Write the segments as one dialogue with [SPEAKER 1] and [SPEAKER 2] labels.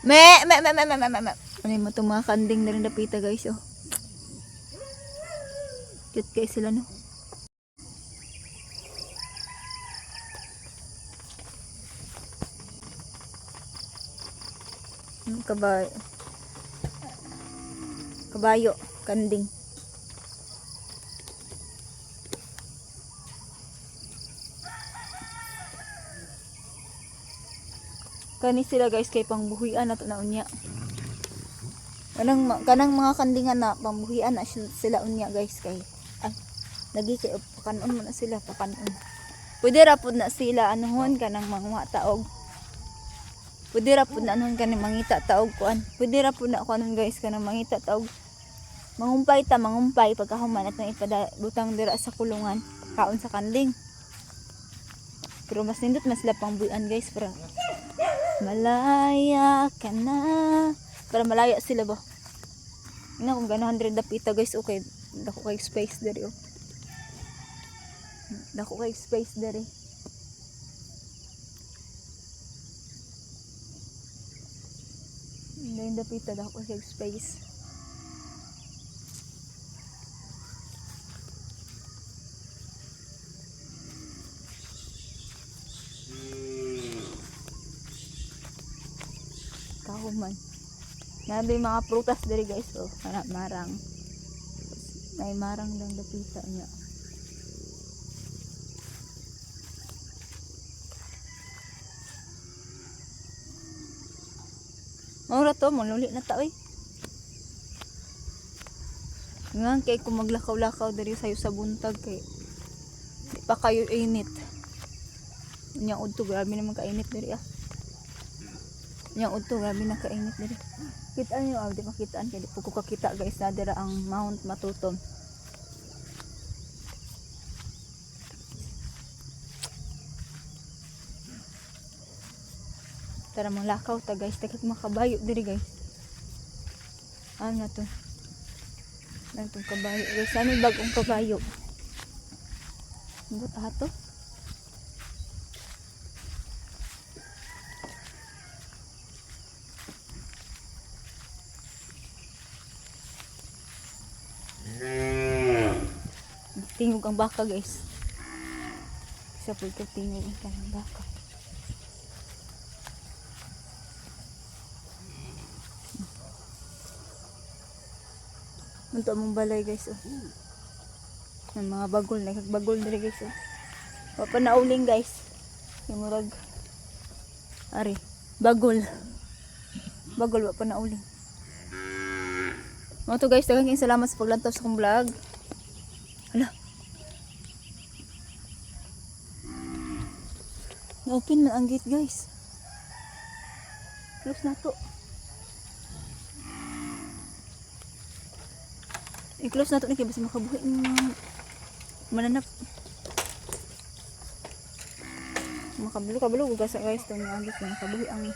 [SPEAKER 1] Me. Ano mo itong mga kanding na rin napita guys, oh. Cute guys sila, no? Kabayo. Kabayo, kanding. Kani sila guys kay pangbuhian na to na unya. Kanang mga kandingan na pangbuhian na sila unya guys kay ay lagi kay pakanon mo na sila pakanon. Pwede ra pud na sila anuhon kanang mga taog. Pwede ra po na anon ka mangita taog kuan. Pwede ra po na kuan guys ka mangita taog. Mangumpay pagkahuman at nang ipada butang dira sa kulungan. Kaon sa kanding. Pero mas nindot mas lapang buyan guys para malaya ka na. Para malaya sila ba. Ina kung gano 100 dapita guys okay. Dako kay space diri oh. Dako kay space diri. Hindi dapita dako kay space. Kahuman. Nabi mga prutas diri guys oh. Kana marang. May marang lang dapita niya. Maura to, manuli na ta oy. Ngan kay kung maglakaw-lakaw diri sayo sa buntag kay di pa kayo init. Nya udto grabe naman kainit diri ah. Nya udto grabe na kainit diri. Kita niyo di makitaan kay di ko kakita guys na dira ang Mount Matutom. Tara mong lakaw ta guys, takit makabayo diri guys. Ano na to? Ano itong kabayo guys? Ano yung bagong kabayo? Buta to? Tingog ang baka guys. Isa po ito tingog ang baka. Munto mong balay guys oh. Ng mga bagol, nakagbagol diri guys oh. Wapa na uling guys. Yung murag ari, bagol. Bagol wapa na uling. Mga to guys, daghang salamat sa paglantaw sa akong vlog. Hala. Na-open man ang gate guys. Close na to. I-close na to ni kaya basta makabuhi mananap. Makabalo gugas guys to nga guys makabuhi ang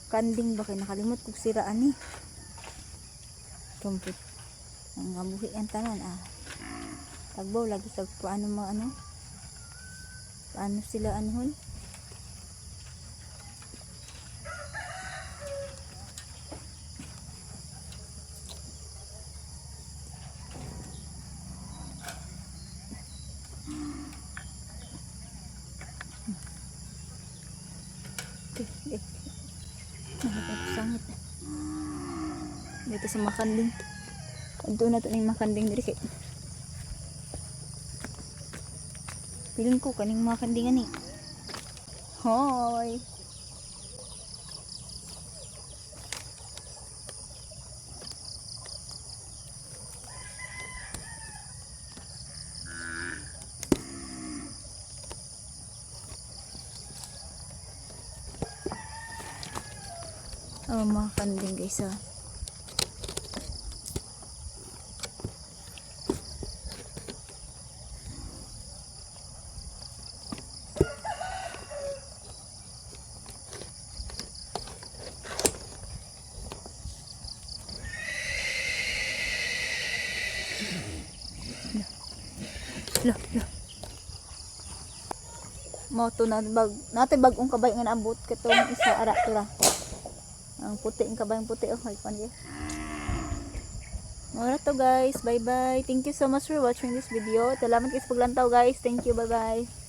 [SPEAKER 1] kanding ba kay nakalimot kog siraan ni. Tumpit. Ang gabuhi ang tanan ah. Tagbaw lagi sa paano ano? Paano sila anuhon? Sangit dito sa makanding. Adto na to ning makanding diri kay piling ko kaning makandingan ni. Hoy. Oh, mga kanding guys ah. Lah. Mo to na natay bagong kabay nga naabot katong isa ara tura. Ang puti ang kabayang puti oh hay pan. Mura to guys. Bye bye. Thank you so much for watching this video. Salamat guys paglantaw guys. Thank you. Bye bye.